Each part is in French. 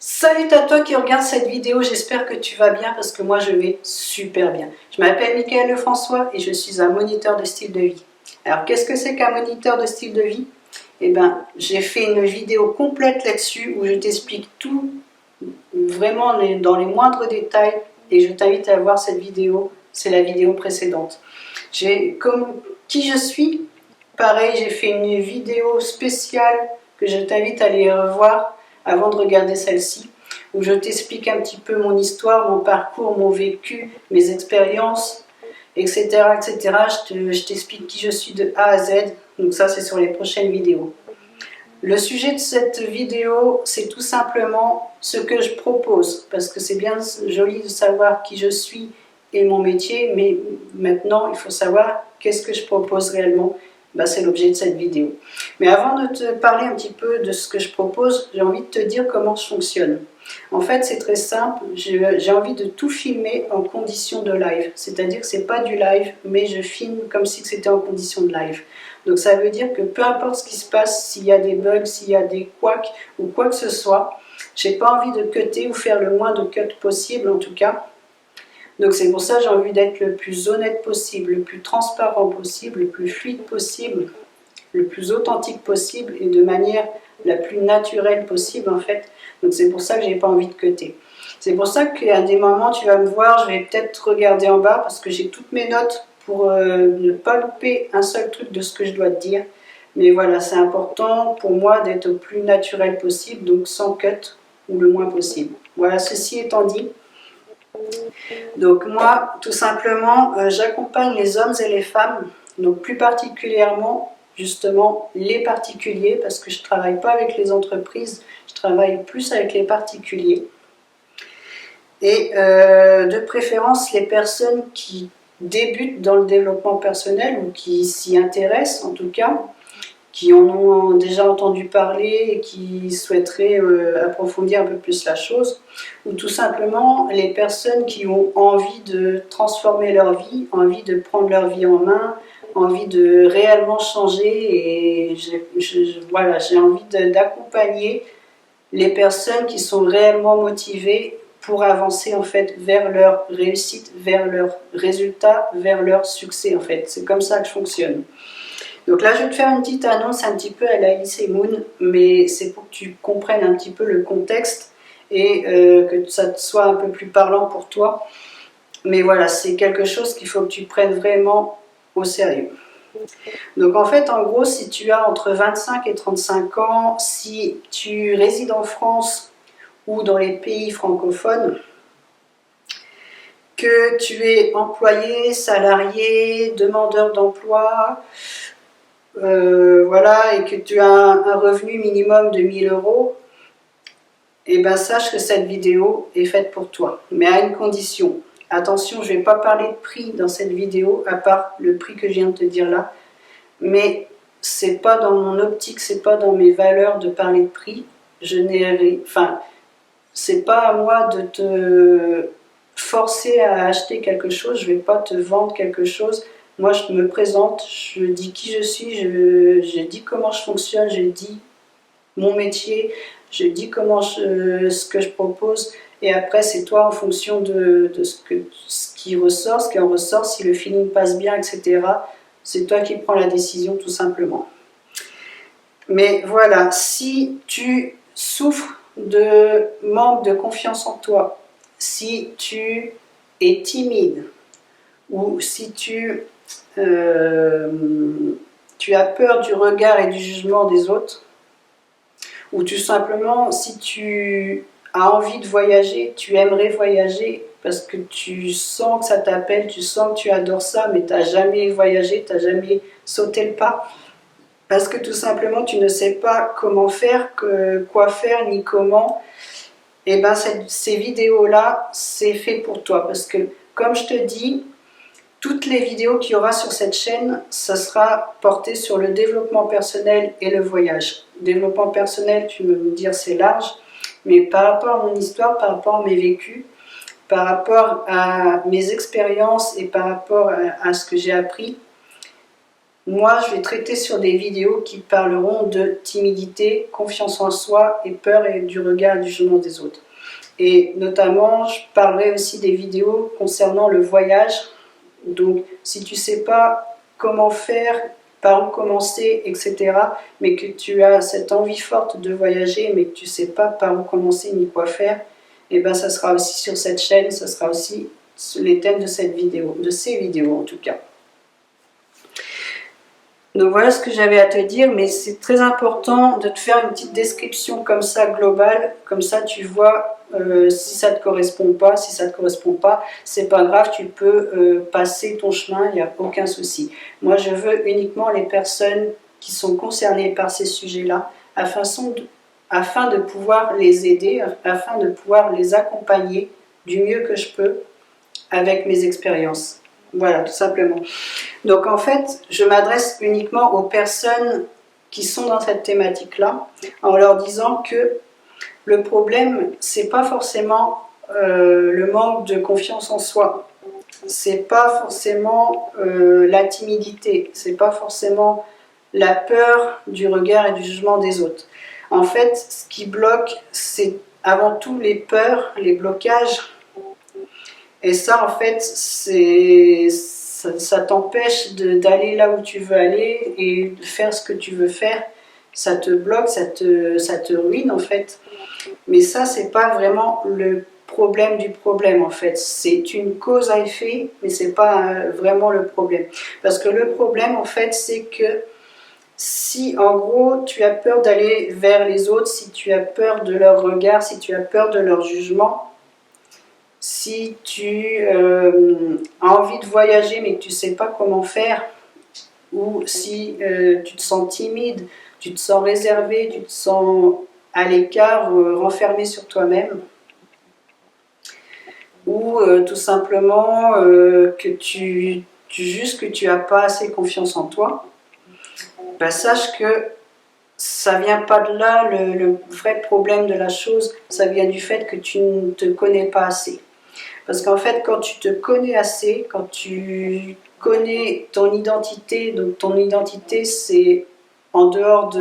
Salut à toi qui regarde cette vidéo, j'espère que tu vas bien parce que moi je vais super bien. Je m'appelle Michaël Lefrançois et je suis un moniteur de style de vie. Alors qu'est-ce que c'est qu'un moniteur de style de vie? Eh bien, j'ai fait une vidéo complète là-dessus où je t'explique tout, vraiment dans les moindres détails, et je t'invite à voir cette vidéo, c'est la vidéo précédente. Comme qui je suis, pareil, j'ai fait une vidéo spéciale que je t'invite à aller revoir avant de regarder celle-ci, où je t'explique un petit peu mon histoire, mon parcours, mon vécu, mes expériences, etc. etc. Je t'explique qui je suis de A à Z, donc ça c'est sur les prochaines vidéos. Le sujet de cette vidéo, c'est tout simplement ce que je propose, parce que c'est bien joli de savoir qui je suis et mon métier, mais maintenant il faut savoir qu'est-ce que je propose réellement. C'est l'objet de cette vidéo. Mais avant de te parler un petit peu de ce que je propose, j'ai envie de te dire comment je fonctionne. En fait, c'est très simple, j'ai envie de tout filmer en condition de live. C'est-à-dire que ce n'est pas du live, mais je filme comme si c'était en condition de live. Donc ça veut dire que peu importe ce qui se passe, s'il y a des bugs, s'il y a des couacs ou quoi que ce soit, j'ai pas envie de cutter ou faire le moins de cuts possible en tout cas. Donc c'est pour ça que j'ai envie d'être le plus honnête possible, le plus transparent possible, le plus fluide possible, le plus authentique possible et de manière la plus naturelle possible en fait. Donc c'est pour ça que j'ai pas envie de cutter. C'est pour ça qu'à des moments tu vas me voir, je vais peut-être regarder en bas parce que j'ai toutes mes notes pour ne pas louper un seul truc de ce que je dois te dire. Mais voilà, c'est important pour moi d'être au plus naturel possible, donc sans cut ou le moins possible. Voilà, ceci étant dit, donc moi, tout simplement, j'accompagne les hommes et les femmes, donc plus particulièrement, justement, les particuliers, parce que je ne travaille pas avec les entreprises, je travaille plus avec les particuliers. Et de préférence, les personnes qui débutent dans le développement personnel, ou qui s'y intéressent en tout cas, qui en ont déjà entendu parler et qui souhaiteraient approfondir un peu plus la chose, ou tout simplement les personnes qui ont envie de transformer leur vie, envie de prendre leur vie en main, envie de réellement changer, et voilà, j'ai envie d'accompagner les personnes qui sont réellement motivées pour avancer en fait vers leur réussite, vers leur résultat, vers leur succès en fait. C'est comme ça que je fonctionne. Donc là, je vais te faire une petite annonce un petit peu à la Elise Moon, mais c'est pour que tu comprennes un petit peu le contexte et que ça te soit un peu plus parlant pour toi. Mais voilà, c'est quelque chose qu'il faut que tu prennes vraiment au sérieux. Donc en fait, en gros, si tu as entre 25 et 35 ans, si tu résides en France ou dans les pays francophones, que tu es employé, salarié, demandeur d'emploi, voilà, et que tu as un revenu minimum de 1000 €, et bien sache que cette vidéo est faite pour toi, mais à une condition. Attention, je ne vais pas parler de prix dans cette vidéo, à part le prix que je viens de te dire là, mais c'est pas dans mon optique, c'est pas dans mes valeurs de parler de prix. C'est pas à moi de te forcer à acheter quelque chose, je ne vais pas te vendre quelque chose. Moi, je me présente, je dis qui je suis, je dis comment je fonctionne, je dis mon métier, je dis ce que je propose, et après, c'est toi, en fonction de ce qui ressort, ce qui en ressort, si le feeling passe bien, etc., c'est toi qui prends la décision, tout simplement. Mais voilà, si tu souffres de manque de confiance en toi, si tu es timide, ou si tu as peur du regard et du jugement des autres, ou tout simplement si tu as envie de voyager, tu aimerais voyager parce que tu sens que ça t'appelle, tu sens que tu adores ça, mais tu n'as jamais voyagé, tu n'as jamais sauté le pas, parce que tout simplement tu ne sais pas comment faire, quoi faire, ni comment, et bien ces vidéos-là, c'est fait pour toi, parce que comme je te dis, toutes les vidéos qu'il y aura sur cette chaîne, ça sera porté sur le développement personnel et le voyage. Développement personnel, tu veux me dire c'est large, mais par rapport à mon histoire, par rapport à mes vécus, par rapport à mes expériences et par rapport à ce que j'ai appris, moi je vais traiter sur des vidéos qui parleront de timidité, confiance en soi et peur et du regard et du jugement des autres. Et notamment, je parlerai aussi des vidéos concernant le voyage. Donc, si tu ne sais pas comment faire, par où commencer, etc., mais que tu as cette envie forte de voyager, mais que tu ne sais pas par où commencer ni quoi faire, et ben ça sera aussi sur cette chaîne, ça sera aussi les thèmes de cette vidéo, de ces vidéos en tout cas. Donc voilà ce que j'avais à te dire, mais c'est très important de te faire une petite description comme ça globale, comme ça tu vois si ça te correspond pas, si ça te correspond pas, c'est pas grave, tu peux passer ton chemin, il n'y a aucun souci. Moi je veux uniquement les personnes qui sont concernées par ces sujets-là, afin de pouvoir les aider, afin de pouvoir les accompagner du mieux que je peux avec mes expériences. Voilà, tout simplement. Donc en fait, je m'adresse uniquement aux personnes qui sont dans cette thématique-là, en leur disant que le problème, c'est pas forcément le manque de confiance en soi, c'est pas forcément la timidité, c'est pas forcément la peur du regard et du jugement des autres. En fait, ce qui bloque, c'est avant tout les peurs, les blocages. Et ça, en fait, ça t'empêche d'aller là où tu veux aller et de faire ce que tu veux faire. Ça te bloque, ça te ruine, en fait. Mais ça, c'est pas vraiment le problème du problème, en fait. C'est une cause à effet, mais c'est pas vraiment le problème. Parce que le problème, en fait, c'est que si, en gros, tu as peur d'aller vers les autres, si tu as peur de leur regard, si tu as peur de leur jugement, si tu as envie de voyager mais que tu ne sais pas comment faire, ou si tu te sens timide, tu te sens réservé, tu te sens à l'écart, renfermé sur toi-même, ou tout simplement que juste que tu n'as pas assez confiance en toi, ben sache que ça vient pas de là, le vrai problème de la chose, ça vient du fait que tu ne te connais pas assez. Parce qu'en fait, quand tu te connais assez, quand tu connais ton identité, donc ton identité c'est en dehors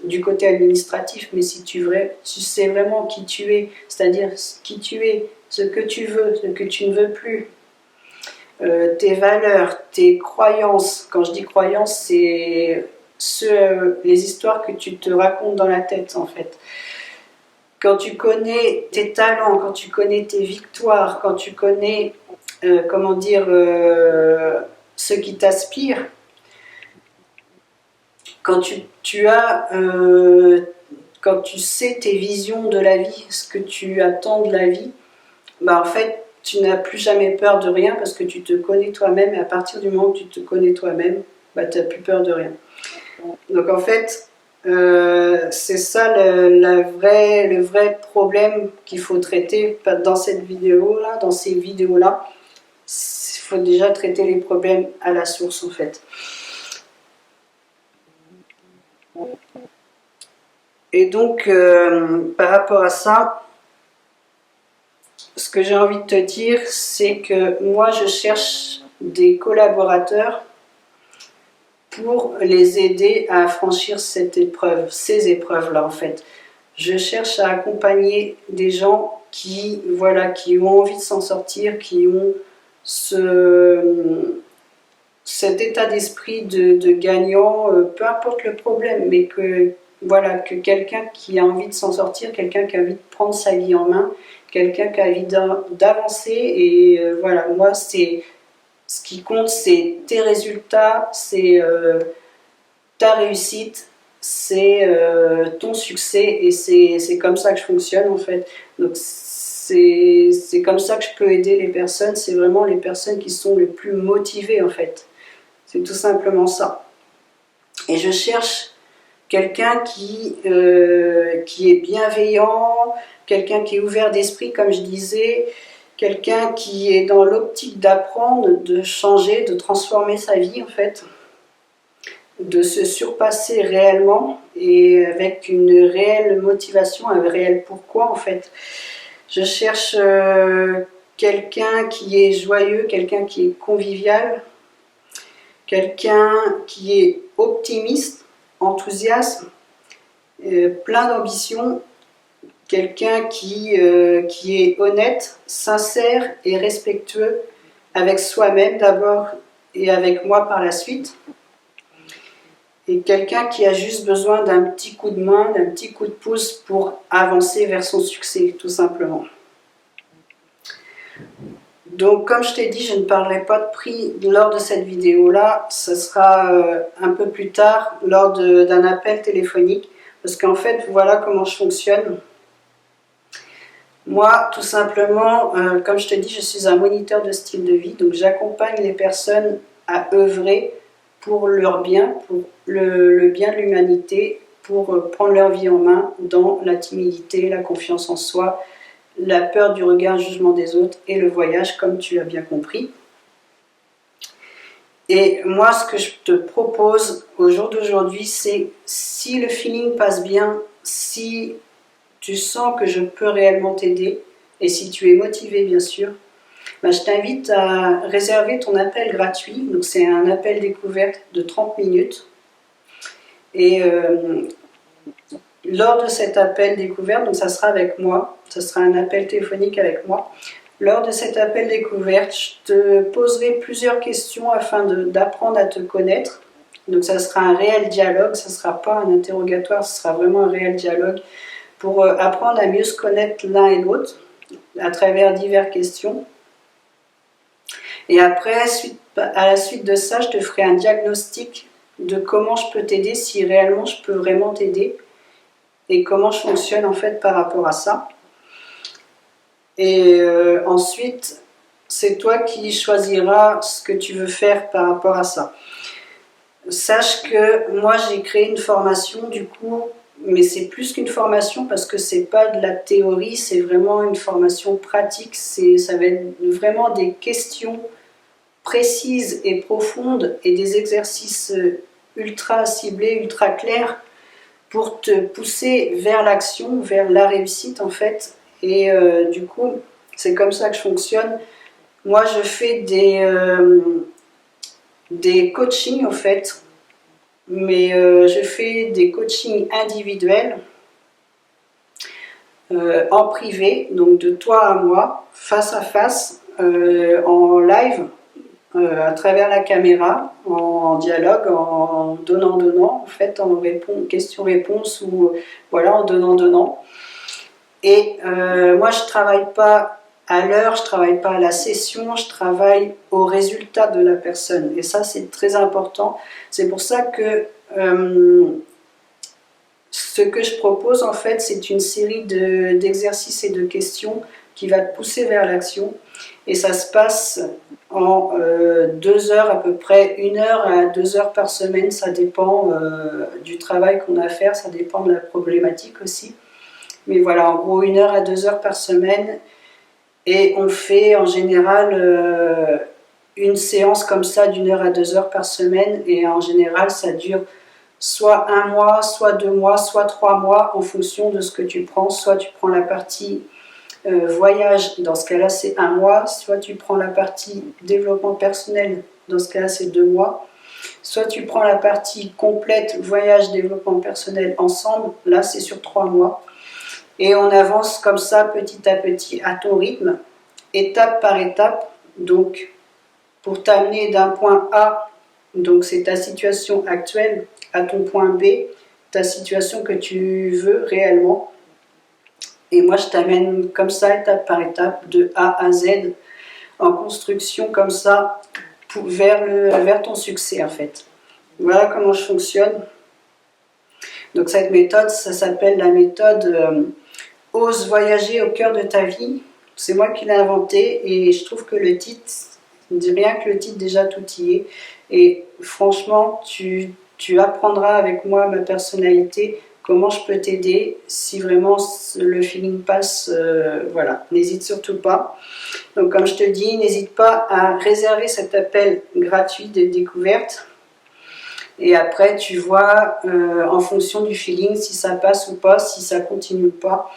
du côté administratif, mais si tu sais vraiment qui tu es, c'est-à-dire qui tu es, ce que tu veux, ce que tu ne veux plus, tes valeurs, tes croyances, quand je dis croyances, c'est les histoires que tu te racontes dans la tête en fait. Quand tu connais tes talents, quand tu connais tes victoires, quand tu connais, ce qui t'aspire, quand quand tu sais tes visions de la vie, ce que tu attends de la vie, bah en fait, tu n'as plus jamais peur de rien parce que tu te connais toi-même et à partir du moment où tu te connais toi-même, bah, tu n'as plus peur de rien. Donc en fait, c'est ça le vrai problème qu'il faut traiter dans cette vidéo-là, dans ces vidéos-là. Il faut déjà traiter les problèmes à la source en fait. Et donc, par rapport à ça, ce que j'ai envie de te dire, c'est que moi, je cherche des collaborateurs pour les aider à franchir cette épreuve, ces épreuves-là en fait. Je cherche à accompagner des gens qui ont envie de s'en sortir, qui ont cet état d'esprit de gagnant, peu importe le problème, mais que quelqu'un qui a envie de s'en sortir, quelqu'un qui a envie de prendre sa vie en main, quelqu'un qui a envie d'avancer, et voilà, moi c'est ce qui compte, c'est tes résultats, c'est ta réussite, c'est ton succès, et c'est comme ça que je fonctionne en fait. Donc c'est comme ça que je peux aider les personnes, c'est vraiment les personnes qui sont les plus motivées en fait. C'est tout simplement ça. Et je cherche quelqu'un qui est bienveillant, quelqu'un qui est ouvert d'esprit, comme je disais, quelqu'un qui est dans l'optique d'apprendre, de changer, de transformer sa vie en fait, de se surpasser réellement et avec une réelle motivation, un réel pourquoi en fait. Je cherche quelqu'un qui est joyeux, quelqu'un qui est convivial, quelqu'un qui est optimiste, enthousiaste, plein d'ambition, quelqu'un qui est honnête, sincère et respectueux avec soi-même d'abord et avec moi par la suite. Et quelqu'un qui a juste besoin d'un petit coup de main, d'un petit coup de pouce pour avancer vers son succès, tout simplement. Donc, comme je t'ai dit, je ne parlerai pas de prix lors de cette vidéo-là. Ce sera un peu plus tard, lors d'un appel téléphonique. Parce qu'en fait, voilà comment je fonctionne. Moi, tout simplement, comme je te dis, je suis un moniteur de style de vie. Donc, j'accompagne les personnes à œuvrer pour leur bien, pour le bien de l'humanité, pour prendre leur vie en main dans la timidité, la confiance en soi, la peur du regard, jugement des autres et le voyage, comme tu as bien compris. Et moi, ce que je te propose au jour d'aujourd'hui, c'est si le feeling passe bien, si tu sens que je peux réellement t'aider, et si tu es motivé, bien sûr, ben je t'invite à réserver ton appel gratuit. Donc, c'est un appel découverte de 30 minutes. Et lors de cet appel découverte, donc ça sera avec moi, ça sera un appel téléphonique avec moi. Lors de cet appel découverte, je te poserai plusieurs questions afin d'apprendre à te connaître. Donc ça sera un réel dialogue, ça ne sera pas un interrogatoire, ce sera vraiment un réel dialogue pour apprendre à mieux se connaître l'un et l'autre à travers diverses questions. Et après, à la suite de ça, je te ferai un diagnostic de comment je peux t'aider, si réellement je peux vraiment t'aider et comment je fonctionne en fait par rapport à ça. Et ensuite, c'est toi qui choisiras ce que tu veux faire par rapport à ça. Sache que moi j'ai créé une formation du coup, mais c'est plus qu'une formation parce que c'est pas de la théorie, c'est vraiment une formation pratique, ça va être vraiment des questions précises et profondes et des exercices ultra ciblés, ultra clairs pour te pousser vers l'action, vers la réussite en fait. Et du coup, c'est comme ça que je fonctionne. Moi, je fais des coachings en fait, mais je fais des coachings individuels en privé, donc de toi à moi, face à face, en live, à travers la caméra, en dialogue, en donnant, en fait, en question-réponse ou voilà, en donnant. Et moi, je ne travaille pas à l'heure, je ne travaille pas à la session, je travaille au résultat de la personne. Et ça, c'est très important. C'est pour ça que ce que je propose, en fait, c'est une série d'exercices et de questions qui va te pousser vers l'action. Et ça se passe en 2 heures à peu près, 1 heure à 2 heures par semaine. Ça dépend du travail qu'on a à faire, ça dépend de la problématique aussi. Mais voilà, en gros, 1 heure à 2 heures par semaine. Et on fait en général une séance comme ça d'1 heure à 2 heures par semaine. Et en général, ça dure soit 1 mois, soit 2 mois, soit 3 mois en fonction de ce que tu prends. Soit tu prends la partie voyage, dans ce cas-là, c'est 1 mois. Soit tu prends la partie développement personnel, dans ce cas-là, c'est 2 mois. Soit tu prends la partie complète voyage, développement personnel ensemble. Là, c'est sur 3 mois. Et on avance comme ça petit à petit à ton rythme, étape par étape. Donc pour t'amener d'un point A, donc c'est ta situation actuelle, à ton point B, ta situation que tu veux réellement. Et moi je t'amène comme ça étape par étape de A à Z en construction comme ça vers ton succès en fait. Voilà comment je fonctionne. Donc cette méthode, ça s'appelle la méthode Ose voyager au cœur de ta vie. C'est moi qui l'ai inventé et je trouve que le titre, rien que le titre déjà tout y est. Et franchement, tu apprendras avec moi ma personnalité, comment je peux t'aider si vraiment le feeling passe. Voilà, n'hésite surtout pas. Donc comme je te dis, n'hésite pas à réserver cet appel gratuit de découverte. Et après, tu vois en fonction du feeling si ça passe ou pas, si ça continue ou pas.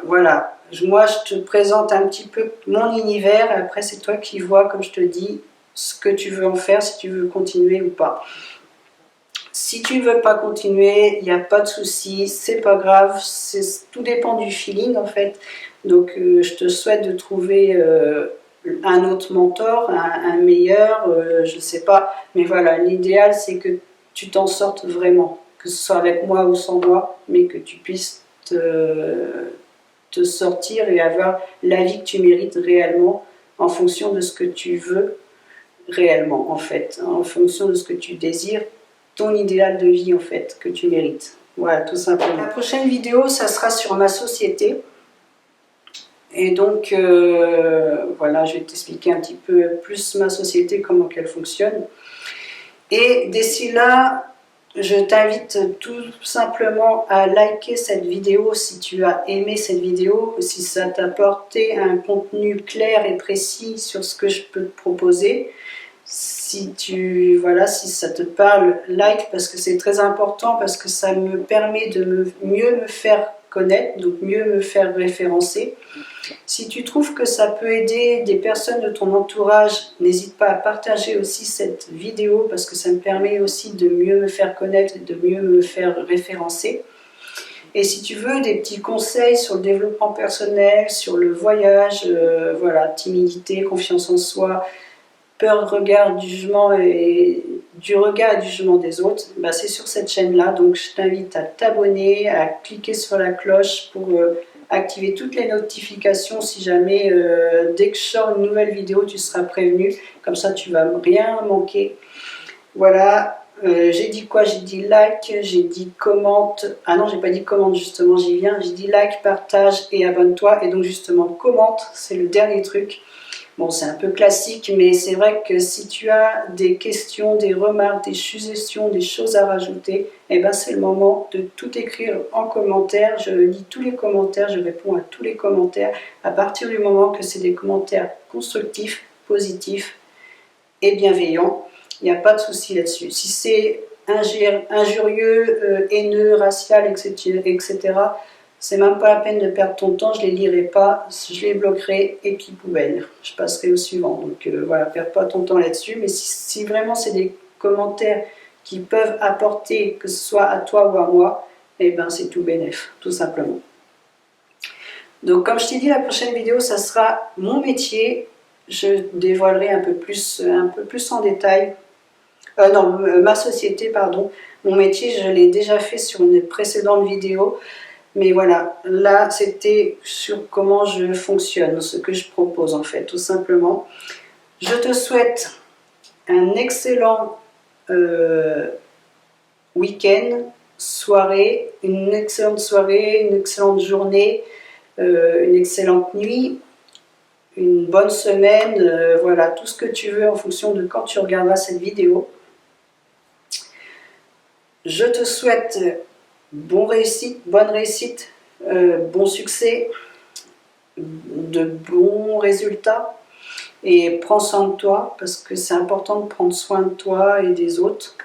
Voilà, moi je te présente un petit peu mon univers. Après, c'est toi qui vois, comme je te dis, ce que tu veux en faire, si tu veux continuer ou pas. Si tu ne veux pas continuer, il n'y a pas de souci, c'est pas grave, tout dépend du feeling en fait. Donc je te souhaite de trouver un autre mentor, un meilleur, je ne sais pas. Mais voilà, l'idéal c'est que tu t'en sortes vraiment, que ce soit avec moi ou sans moi, mais que tu puisses te sortir et avoir la vie que tu mérites réellement en fonction de ce que tu veux réellement en fait, en fonction de ce que tu désires, ton idéal de vie en fait que tu mérites. Voilà, tout simplement. La prochaine vidéo, ça sera sur ma société. Et donc, voilà, je vais t'expliquer un petit peu plus ma société, comment qu'elle fonctionne. Et d'ici là, je t'invite tout simplement à liker cette vidéo si tu as aimé cette vidéo, si ça t'a apporté un contenu clair et précis sur ce que je peux te proposer. Si si ça te parle, like, parce que c'est très important, parce que ça me permet de mieux me faire connaître, donc mieux me faire référencer. Si tu trouves que ça peut aider des personnes de ton entourage, n'hésite pas à partager aussi cette vidéo, parce que ça me permet aussi de mieux me faire connaître et de mieux me faire référencer. Et si tu veux des petits conseils sur le développement personnel, sur le voyage, voilà, timidité, confiance en soi, peur, regard, du jugement et du regard et du jugement des autres, bah c'est sur cette chaîne-là. Donc je t'invite à t'abonner, à cliquer sur la cloche pour activer toutes les notifications. Si jamais, dès que je sors une nouvelle vidéo, tu seras prévenu. Comme ça, tu vas rien manquer. Voilà, j'ai dit quoi? J'ai dit like, j'ai dit commente. Ah non, j'ai pas dit commente, justement, j'y viens. J'ai dit like, partage et abonne-toi. Et donc justement, commente, c'est le dernier truc. Bon, c'est un peu classique, mais c'est vrai que si tu as des questions, des remarques, des suggestions, des choses à rajouter, eh ben c'est le moment de tout écrire en commentaire. Je lis tous les commentaires, je réponds à tous les commentaires, à partir du moment que c'est des commentaires constructifs, positifs et bienveillants. Il n'y a pas de souci là-dessus. Si c'est injurieux, haineux, racial, etc., c'est même pas la peine de perdre ton temps, je les lirai pas, je les bloquerai et puis poubelle. Je passerai au suivant. Donc voilà, perds pas ton temps là-dessus. Mais si vraiment c'est des commentaires qui peuvent apporter, que ce soit à toi ou à moi, eh ben c'est tout bénef, tout simplement. Donc comme je t'ai dit, la prochaine vidéo, ça sera mon métier. Je dévoilerai un peu plus en détail. Non, ma société, pardon. Mon métier, je l'ai déjà fait sur une précédente vidéo. Mais voilà, là c'était sur comment je fonctionne, ce que je propose en fait, tout simplement. Je te souhaite un excellent week-end, soirée, une excellente journée, une excellente nuit, une bonne semaine, voilà, tout ce que tu veux en fonction de quand tu regarderas cette vidéo. Je te souhaite bonne réussite, bon succès, de bons résultats, et prends soin de toi parce que c'est important de prendre soin de toi et des autres.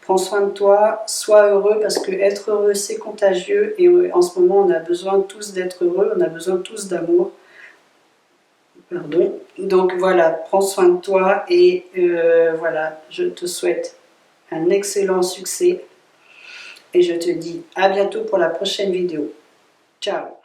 Prends soin de toi, sois heureux parce que être heureux c'est contagieux et en ce moment on a besoin tous d'être heureux, on a besoin tous d'amour. Pardon. Donc voilà, prends soin de toi et voilà, je te souhaite un excellent succès. Et je te dis à bientôt pour la prochaine vidéo. Ciao!